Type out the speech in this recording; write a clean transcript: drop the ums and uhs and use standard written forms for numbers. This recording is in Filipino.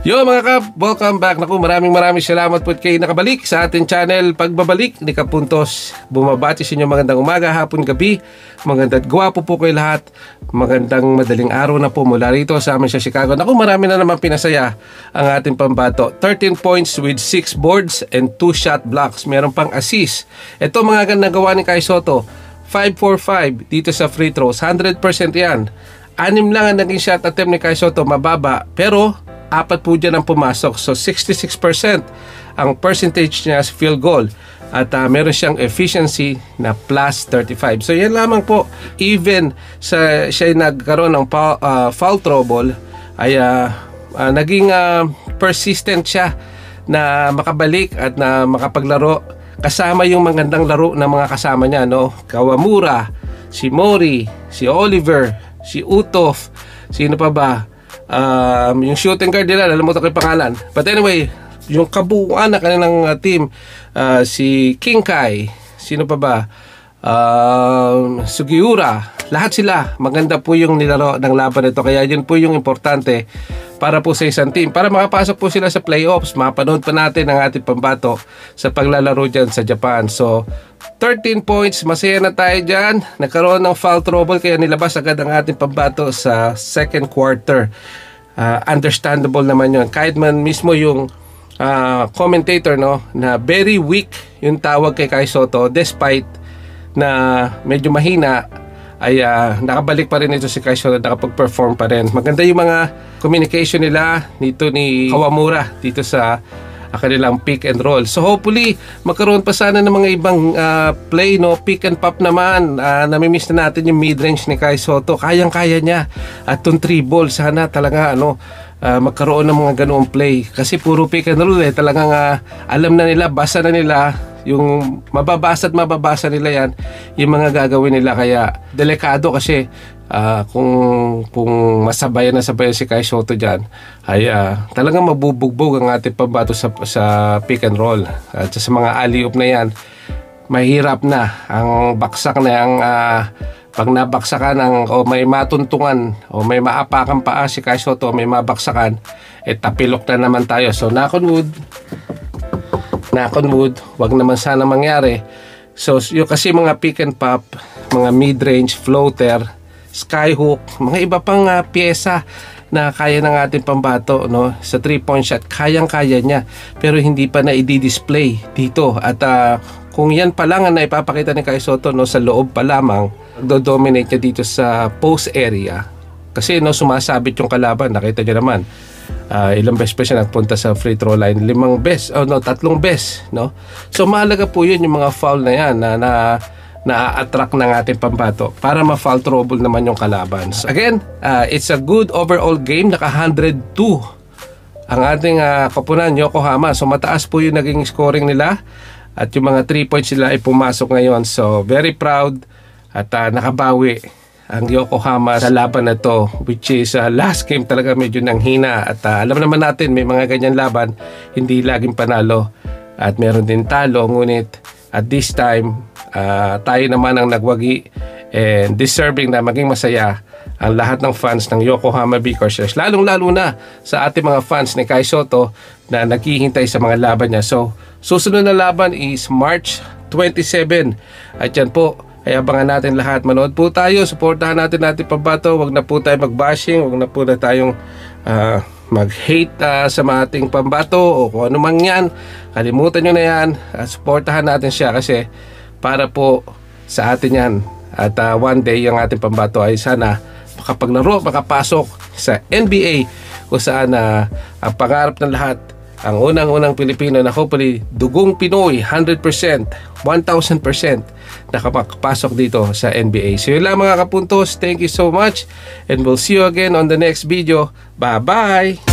Yo mga kap, welcome back. Naku, maraming salamat po kayo nakabalik sa ating channel Pagbabalik ni Kapuntos. Bumabati sa inyo magandang umaga, hapon, gabi. Magandang gwapo po kayo lahat. Magandang madaling araw na po mula rito sa amin sa Chicago. Naku, marami na naman pinasaya ang ating pambato. 13 points with 6 boards and 2 shot blocks. Meron pang assist. Ito mga gandang gawa ni Kai Sotto. 5-4-5 dito sa free throws. 100% yan. 6 lang ang naging shot attempt ni Kai Sotto, mababa. Pero 4 po dyan ang pumasok. So 66% ang percentage niya sa field goal. At meron siyang efficiency na plus 35. So yan lamang po. Even sa siya nagkaroon ng foul trouble, ay naging persistent siya na makabalik at na makapaglaro kasama yung magandang laro ng mga kasama niya, no? Kawamura, si Mori, si Oliver, si Utov, sino pa ba? Yung shooting guard nila, nalimutan ko yung pangalan. But anyway, yung kabuuan na kanilang team, si King Kai, sino pa ba? Sugiura, lahat sila. Maganda po yung nilaro ng laban nito. Kaya yun po yung importante para po sa isang team. Para makapasok po sila sa playoffs, mapanood pa natin ang ating pambato sa paglalaro dyan sa Japan. So 13 points, masaya na tayo dyan. Nagkaroon ng foul trouble kaya nilabas agad ang ating pambato sa second quarter. Understandable naman yun. Kahit man mismo yung commentator, no, na very weak yung tawag kay Kai Sotto, despite na medyo mahina, ay nakabalik pa rin ito si Kai Sotto, nakapag-perform pa rin. Maganda yung mga communication nila nito ni Kawamura dito sa kanilang pick and roll. So hopefully magkaroon pa sana ng mga ibang play, no, pick and pop naman. Namimiss na natin yung mid-range ni Kai Sotto. Kayang-kaya niya. At yung 3 ball sana talaga magkaroon ng mga ganoong play. Kasi puro pick and roll talagang alam na nila, basa na nila yung mababasa nila yan, yung mga gagawin nila. Kaya delikado kasi kung masabayan si Kai Sotto dyan, ay talagang mabubugbog ang ating pambato sa pick and roll. At sa mga alley-oop na yan, mahirap na ang baksak na ang pag nabaksakan o may matuntungan o may maapakan paa si Kai Sotto, may mabaksakan, tapilok na naman tayo. So knock on wood, wag naman sana mangyari. So yung kasi mga pick and pop, mga mid-range, floater, skyhook, mga iba pang pyesa na kaya ng ating pambato, no, sa 3-point shot, kayang-kaya niya, pero hindi pa na i-display dito. At kung yan pa lang ang naipapakita ni Kai Sotto, no, sa loob pa lamang, do-dominate niya dito sa post area. Kasi sumasabit yung kalaban, nakita niyo naman. Ilang beses pa siya nagpunta sa free throw line, 3 beses, no? So mahalaga po yun, yung mga foul na yan na-attract ng ating pambato para ma-foul trouble naman yung kalaban. So again, it's a good overall game. Naka 102 ang ating koponan, Yokohama. So mataas po yung naging scoring nila at yung mga 3 points nila ay pumasok ngayon. So very proud at nakabawi ang Yokohama sa laban na to, which is last game talaga medyo nanghina. At alam naman natin, may mga ganyan laban, hindi laging panalo at meron din talo. Ngunit at this time, tayo naman ang nagwagi and deserving na maging masaya ang lahat ng fans ng Yokohama B-Corsairs, lalong-lalo na sa ating mga fans ni Kai Sotto na naghihintay sa mga laban niya. So susunod na laban is March 27 at yan po ay abangan natin lahat. Manood po tayo, supportahan natin pambato. Wag na po tayo mag-bashing, wag na po na tayong mag-hate sa mga ating pambato o kung ano man yan. Kalimutan nyo na yan. Supportahan natin siya kasi para po sa atin yan. At one day yung ating pambato ay sana makapaglaro, makapasok sa NBA kung saan ang pangarap ng lahat, ang unang-unang Pilipino na hopefully dugong Pinoy 100%, 1,000% nakapasok dito sa NBA. So yun lang mga kapuntos, thank you so much and we'll see you again on the next video. Bye bye!